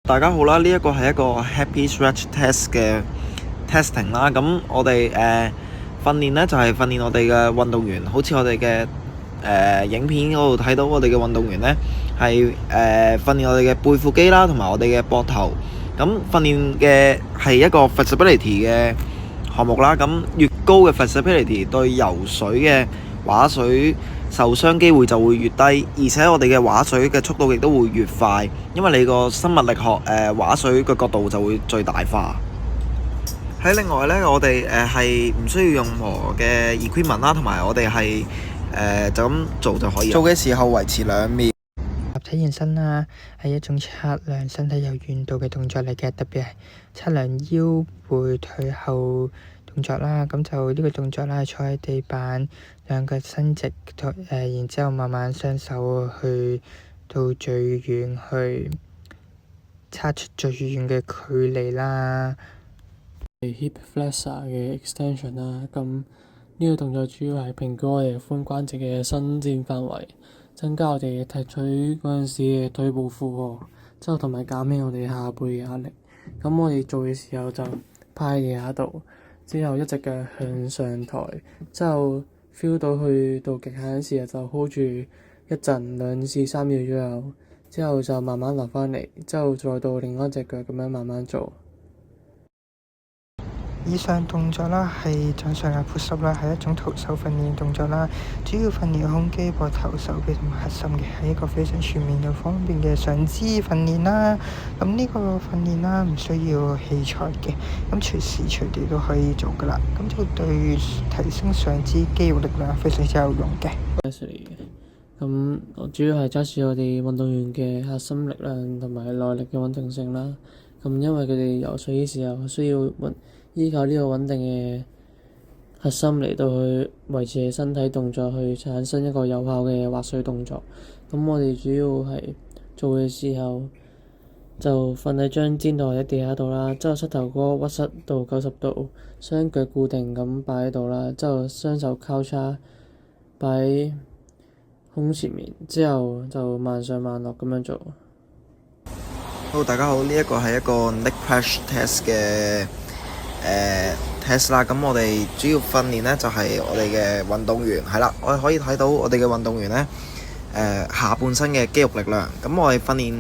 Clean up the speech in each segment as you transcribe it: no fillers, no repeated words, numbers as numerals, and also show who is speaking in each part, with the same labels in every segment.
Speaker 1: 大家好啦，呢一個係一個 Happy Stretch Test 嘅 testing 啦。咁我哋訓練呢，就係訓練我哋嘅運動員，好似我哋嘅影片嗰度睇到我哋嘅運動員呢，係訓練我哋嘅背闊肌啦，同埋我哋嘅膊頭。咁訓練嘅係一個 flexibility 嘅項目啦。咁越高嘅 flexibility 對游水嘅划水受傷機會就會越低，而且我哋嘅划水嘅速度亦都會越快，因為你個生物力學划水嘅角度就會最大化。喺另外呢，我哋係唔需要任何嘅 equipment 啦，同埋我哋係就咁做就可以。做嘅時候維持2秒。
Speaker 2: 立體延伸啦，係一種測量身體柔軟度嘅動作嚟嘅，特別係測量腰背腿後動作啦。咁就呢個動作啦，坐喺地板，兩腳伸直，然之後慢慢雙手去到最遠，去測出最遠嘅距離啦。
Speaker 3: hip flexor 嘅 extension 啦，咁呢個動作主要係評估我哋髖關節嘅伸展範圍，增加我哋踢腿嗰陣時嘅腿部負荷，之後同埋減輕我哋下背嘅壓力。咁我哋做嘅時候就趴喺地下度，之後一隻腳向上抬，之後 feel 到去到極限嘅時候就 hold 住一陣2至3秒左右，之後就慢慢落返嚟，之後再到另外一隻腳咁樣慢慢做。
Speaker 2: 以上動作啦係掌上壓 push up 啦，係一種徒手訓練動作啦，主要訓練胸肌、膊頭、手臂同埋核心嘅，係一個非常全面又方便嘅上肢訓練啦。咁呢個訓練啦唔需要器材嘅，咁隨時隨地都可以做噶啦。咁就對提升上肢肌肉力量非常之有用嘅。
Speaker 3: 咁主要係測試我哋運動員嘅核心力量同埋耐力嘅穩定性啦。咁因為佢哋游水嘅時候需要依靠呢個穩定嘅核心嚟到去維持身體動作，去產生一個有效嘅划水動作。咁我哋主要係做嘅時候就瞓喺張氈度或者地下度啦，之後膝頭哥屈膝到90度，雙腳固定咁擺喺度啦，之後雙手交叉擺喺胸前面，之後就慢上慢落咁樣做。
Speaker 1: 好，大家好，呢一個係一個 neck press test 嘅test 啦。咁我哋主要訓練呢，就係我哋嘅運動員係啦，我哋可以睇到我哋嘅運動員呢，下半身嘅肌肉力量。咁我哋訓練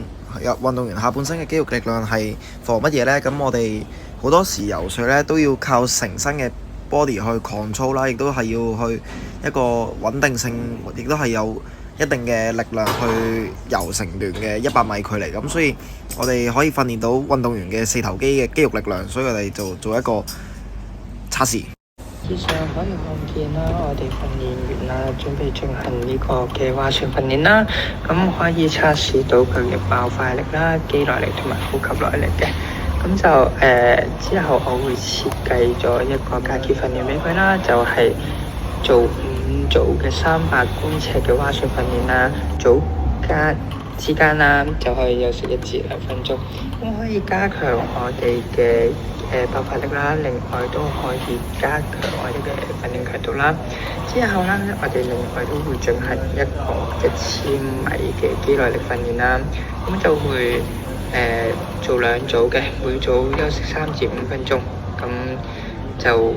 Speaker 1: 運動員下半身嘅肌肉力量係 for 乜嘢呢？咁我哋好多時游水呢，都要靠成身嘅 body 去 control 啦，亦都係要去一個穩定性，亦都係有一定嘅力量去游成段嘅100米距離。咁所以我哋可以訓練到運動員嘅四頭肌嘅肌肉力量，所以我哋就做一個測試。
Speaker 2: 以上可以看見啦，我哋訓練員啦，準備進行呢個嘅划船訓練啦。咁可以測試到佢嘅爆發力啦、肌耐力同埋呼吸耐力嘅。咁就之後我會設計咗一個假期訓練俾佢啦，就係做5組嘅300公尺嘅划船訓練啦，組間之間啦就可以休息1至2分鐘，咁可以加強我哋嘅爆發力啦，另外都可以加強我哋嘅訓練強度啦。之後啦，我哋另外都會進行一個1000米嘅肌耐力訓練啦，咁就會做2組嘅，每組休息3至5分鐘，咁就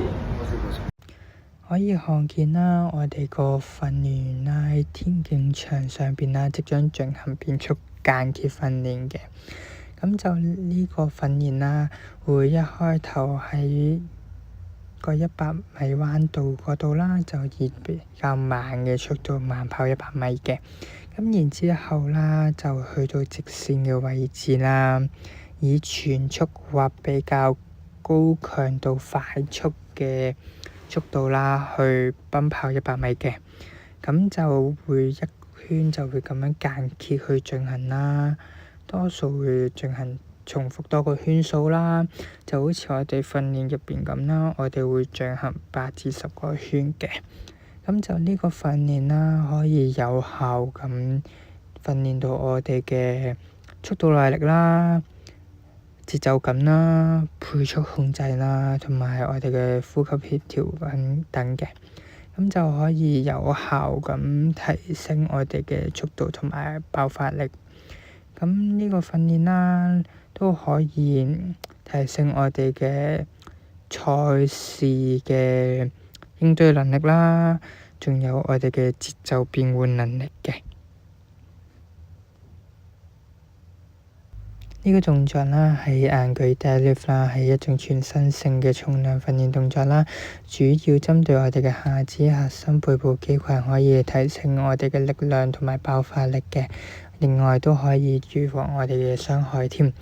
Speaker 2: 可以看見啦，我哋個訓練員啦喺田徑場上邊啦，即將進行變速間歇訓練嘅。咁就呢個訓練啦，會一開頭喺個100米彎道嗰度啦，就以比較慢嘅速度慢跑100米嘅。咁然之後啦，就去到直線嘅位置啦，以全速或比較高強度快速嘅速度啦，去奔跑100米嘅。咁就會一圈就會咁樣間歇去進行啦。多數會進行重複多個圈數啦，就好似我哋訓練入邊咁啦，我哋會進行8至10個圈嘅。咁就呢個訓練啦，可以有效咁訓練到我哋嘅速度耐力啦、節奏感啦、配速控制啦，同埋我哋嘅呼吸協調等嘅。咁就可以有效咁提升我哋嘅速度同埋爆發力。咁呢個訓練啦，都可以提升我哋嘅賽事嘅應對能力啦，仲有我哋嘅節奏變換能力嘅。呢個動作啦係硬舉 deadlift 啦，係一種全身性嘅重量訓練動作啦，主要針對我哋嘅下肢、核心、背部肌群，可以提升我哋嘅力量同埋爆發力嘅。另外都可以預防我哋嘅傷害添。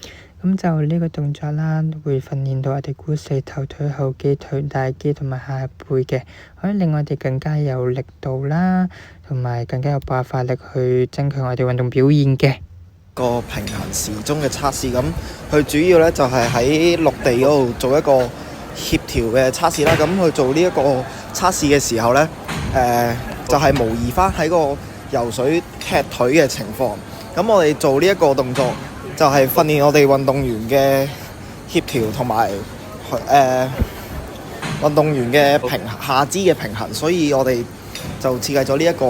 Speaker 2: 咁就呢個動作啦，會訓練到我哋股四頭腿後肌、腿大肌同埋下背嘅，可以令我哋更加有力度啦，同埋更加有爆發力去增強我哋運動表現嘅。
Speaker 1: 個平衡時鐘嘅測試，咁佢主要咧就係喺陸地嗰度做一個協調嘅測試啦。咁去做呢一個測試嘅時候咧，就係模擬翻喺個游水踢腿嘅情況。咁我哋做呢一個動作，就係訓練我哋運動員嘅協調同埋運動員嘅下肢嘅平衡，所以我哋就設計咗呢一個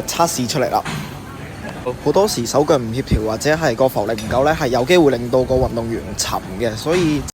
Speaker 1: 測試出嚟啦。好多時手腳唔協調或者係個浮力唔夠咧，係有機會令到個運動員沉嘅，所以